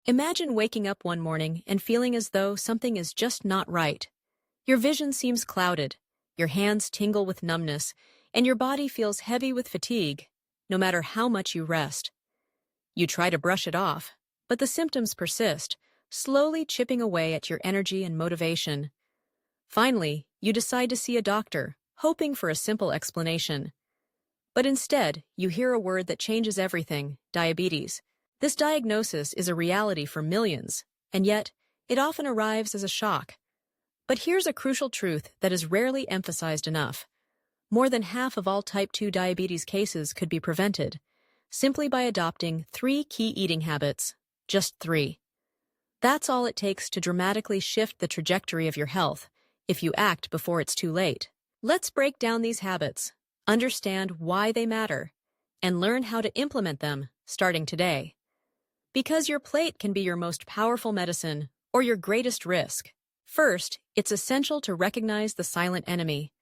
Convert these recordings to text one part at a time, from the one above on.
Imagine waking up one morning and feeling as though something is just not right. Your vision seems clouded, your hands tingle with numbness, and your body feels heavy with fatigue, no matter how much you rest. You try to brush it off, but the symptoms persist, slowly chipping away at your energy and motivation. Finally, you decide to see a doctor, hoping for a simple explanation. But instead, you hear a word that changes everything: diabetes. This diagnosis is a reality for millions, and yet, it often arrives as a shock. But here's a crucial truth that is rarely emphasized enough. More than half of all type 2 diabetes cases could be prevented, simply by adopting 3 key eating habits. Just 3. That's all it takes to dramatically shift the trajectory of your health, if you act before it's too late. Let's break down these habits, understand why they matter, and learn how to implement them, starting today. Because your plate can be your most powerful medicine, or your greatest risk. First, it's essential to recognize the silent enemy.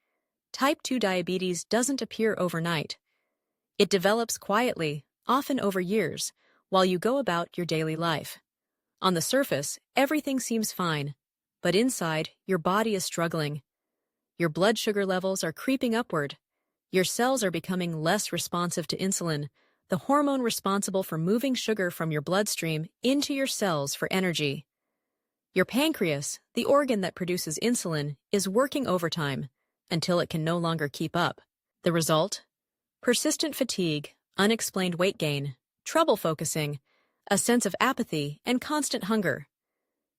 Type 2 diabetes doesn't appear overnight. It develops quietly, often over years, while you go about your daily life. On the surface, everything seems fine, but inside, your body is struggling. Your blood sugar levels are creeping upward. Your cells are becoming less responsive to insulin, the hormone responsible for moving sugar from your bloodstream into your cells for energy. Your pancreas, the organ that produces insulin, is working overtime until it can no longer keep up. The result? Persistent fatigue, unexplained weight gain, trouble focusing, a sense of apathy, and constant hunger.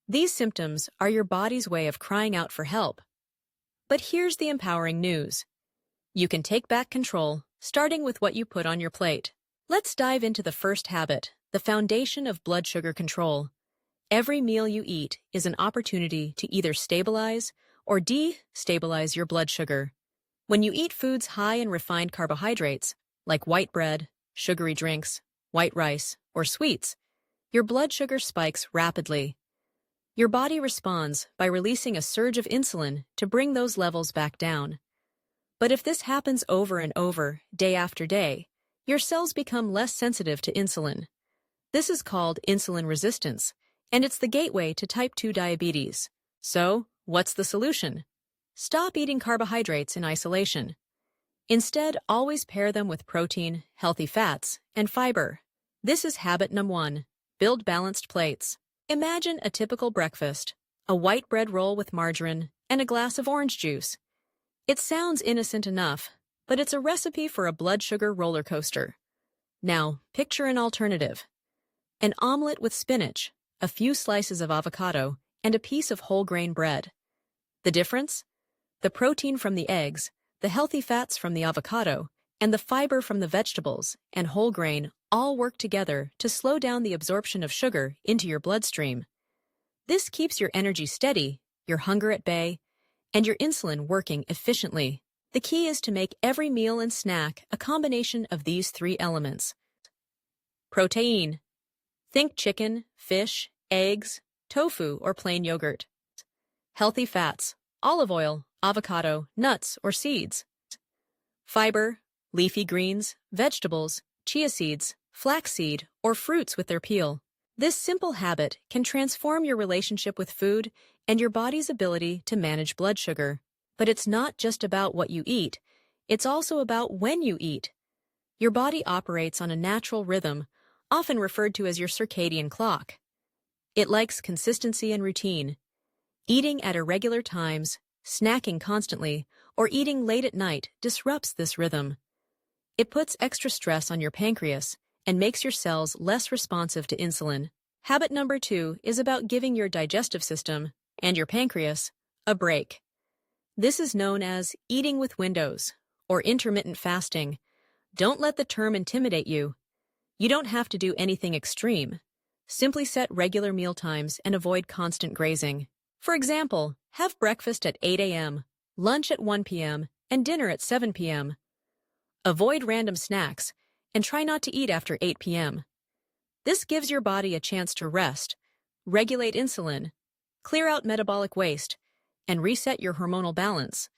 These symptoms are your body's way of crying out for help. But here's the empowering news. You can take back control, starting with what you put on your plate. Let's dive into the first habit, the foundation of blood sugar control. Every meal you eat is an opportunity to either stabilize or destabilize your blood sugar. When you eat foods high in refined carbohydrates, like white bread, sugary drinks, white rice, or sweets, your blood sugar spikes rapidly. Your body responds by releasing a surge of insulin to bring those levels back down. But if this happens over and over, day after day, your cells become less sensitive to insulin. This is called insulin resistance, and it's the gateway to type 2 diabetes. So, what's the solution? Stop eating carbohydrates in isolation. Instead, always pair them with protein, healthy fats, and fiber. This is habit number 1. Build balanced plates. Imagine a typical breakfast: a white bread roll with margarine and a glass of orange juice. It sounds innocent enough, but it's a recipe for a blood sugar roller coaster. Now, picture an alternative. An omelet with spinach, a few slices of avocado, and a piece of whole grain bread. The difference? The protein from the eggs, the healthy fats from the avocado, and the fiber from the vegetables and whole grain all work together to slow down the absorption of sugar into your bloodstream. This keeps your energy steady, your hunger at bay, and your insulin working efficiently. The key is to make every meal and snack a combination of these 3 elements. Protein. Think chicken, fish, eggs, tofu, or plain yogurt. Healthy fats: olive oil, avocado, nuts, or seeds. Fiber: leafy greens, vegetables, chia seeds, flaxseed, or fruits with their peel. This simple habit can transform your relationship with food and your body's ability to manage blood sugar. But it's not just about what you eat, it's also about when you eat. Your body operates on a natural rhythm, often referred to as your circadian clock. It likes consistency and routine. Eating at irregular times, snacking constantly, or eating late at night disrupts this rhythm. It puts extra stress on your pancreas and makes your cells less responsive to insulin. Habit number 2 is about giving your digestive system and your pancreas a break. This is known as eating with windows or intermittent fasting. Don't let the term intimidate you. You don't have to do anything extreme. Simply set regular meal times and avoid constant grazing. For example, have breakfast at 8 a.m., lunch at 1 p.m., and dinner at 7 p.m. Avoid random snacks and try not to eat after 8 p.m. This gives your body a chance to rest, regulate insulin, clear out metabolic waste, and reset your hormonal balance.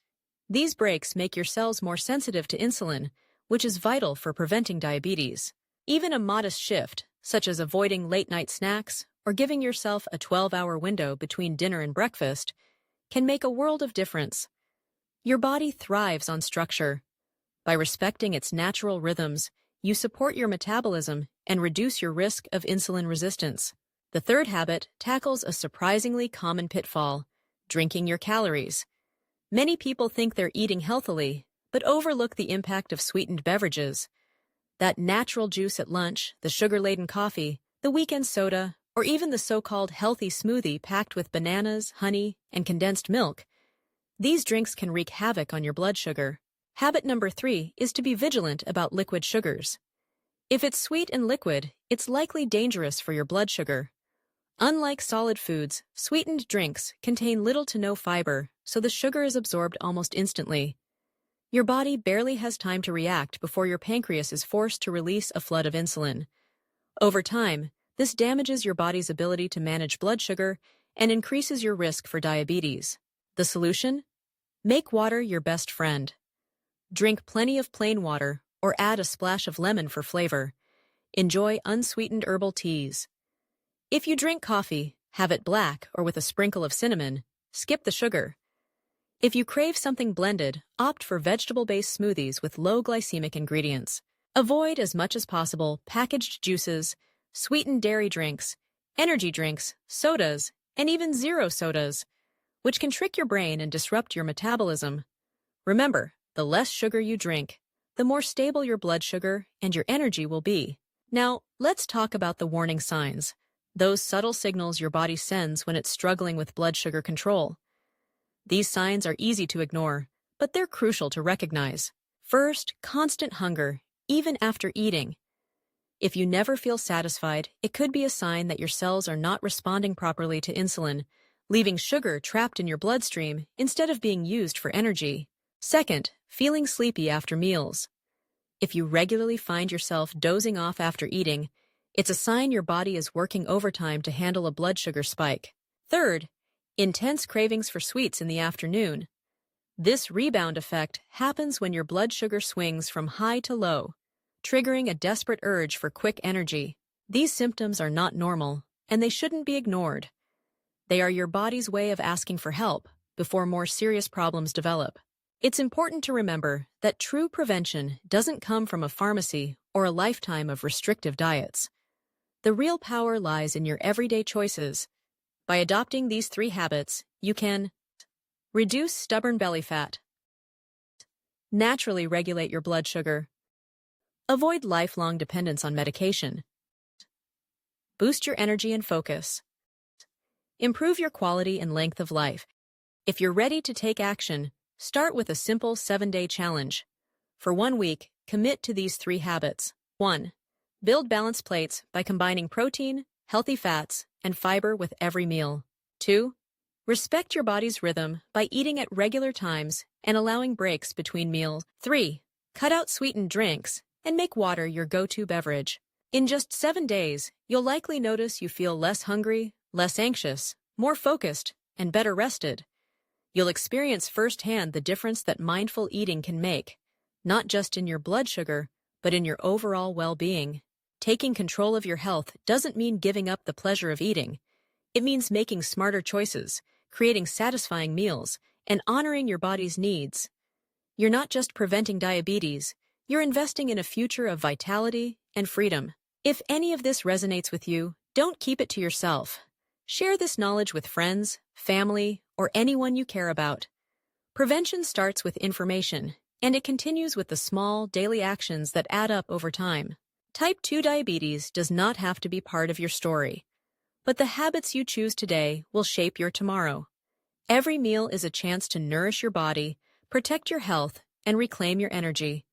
These breaks make your cells more sensitive to insulin, which is vital for preventing diabetes. Even a modest shift, such as avoiding late-night snacks or giving yourself a 12-hour window between dinner and breakfast can make a world of difference. Your body thrives on structure. By respecting its natural rhythms, you support your metabolism and reduce your risk of insulin resistance. The third habit tackles a surprisingly common pitfall: drinking your calories. Many people think they're eating healthily, but overlook the impact of sweetened beverages. That natural juice at lunch, the sugar-laden coffee, the weekend soda, or even the so-called healthy smoothie packed with bananas, honey, and condensed milk. These drinks can wreak havoc on your blood sugar. Habit number 3 is to be vigilant about liquid sugars. If it's sweet and liquid, it's likely dangerous for your blood sugar. Unlike solid foods, sweetened drinks contain little to no fiber, so the sugar is absorbed almost instantly. Your body barely has time to react before your pancreas is forced to release a flood of insulin. Over time, this damages your body's ability to manage blood sugar and increases your risk for diabetes. The solution? Make water your best friend. Drink plenty of plain water or add a splash of lemon for flavor. Enjoy unsweetened herbal teas. If you drink coffee, have it black or with a sprinkle of cinnamon. Skip the sugar. If you crave something blended, opt for vegetable-based smoothies with low glycemic ingredients. Avoid as much as possible packaged juices, sweetened dairy drinks, energy drinks, sodas, and even zero sodas, which can trick your brain and disrupt your metabolism. Remember, the less sugar you drink, the more stable your blood sugar and your energy will be. Now, let's talk about the warning signs, those subtle signals your body sends when it's struggling with blood sugar control. These signs are easy to ignore, but they're crucial to recognize. First, constant hunger, even after eating. If you never feel satisfied, it could be a sign that your cells are not responding properly to insulin, leaving sugar trapped in your bloodstream instead of being used for energy. Second, feeling sleepy after meals. If you regularly find yourself dozing off after eating, it's a sign your body is working overtime to handle a blood sugar spike. Third, intense cravings for sweets in the afternoon. This rebound effect happens when your blood sugar swings from high to low, triggering a desperate urge for quick energy. These symptoms are not normal, and they shouldn't be ignored. They are your body's way of asking for help before more serious problems develop. It's important to remember that true prevention doesn't come from a pharmacy or a lifetime of restrictive diets. The real power lies in your everyday choices. By adopting these 3 habits, you can reduce stubborn belly fat, naturally regulate your blood sugar, avoid lifelong dependence on medication, boost your energy and focus, improve your quality and length of life. If you're ready to take action, start with a simple 7-day challenge. For 1 week, commit to these 3 habits. 1. Build balanced plates by combining protein, healthy fats, and fiber with every meal. 2. Respect your body's rhythm by eating at regular times and allowing breaks between meals. 3. Cut out sweetened drinks and make water your go-to beverage. In just 7 days, you'll likely notice you feel less hungry, less anxious, more focused, and better rested. You'll experience firsthand the difference that mindful eating can make, not just in your blood sugar, but in your overall well-being. Taking control of your health doesn't mean giving up the pleasure of eating. It means making smarter choices, creating satisfying meals, and honoring your body's needs. You're not just preventing diabetes, you're investing in a future of vitality and freedom. If any of this resonates with you, don't keep it to yourself. Share this knowledge with friends, family, or anyone you care about. Prevention starts with information, and it continues with the small, daily actions that add up over time. Type 2 diabetes does not have to be part of your story, but the habits you choose today will shape your tomorrow. Every meal is a chance to nourish your body, protect your health, and reclaim your energy.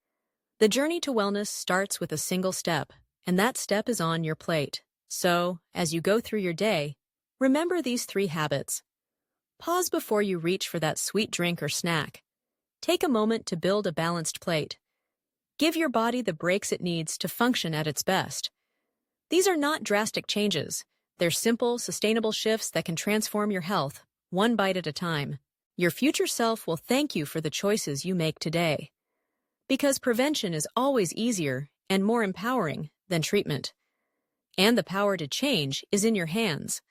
The journey to wellness starts with a single step, and that step is on your plate. So, as you go through your day, remember these 3 habits. Pause before you reach for that sweet drink or snack. Take a moment to build a balanced plate. Give your body the breaks it needs to function at its best. These are not drastic changes. They're simple, sustainable shifts that can transform your health, one bite at a time. Your future self will thank you for the choices you make today. Because prevention is always easier and more empowering than treatment. And the power to change is in your hands.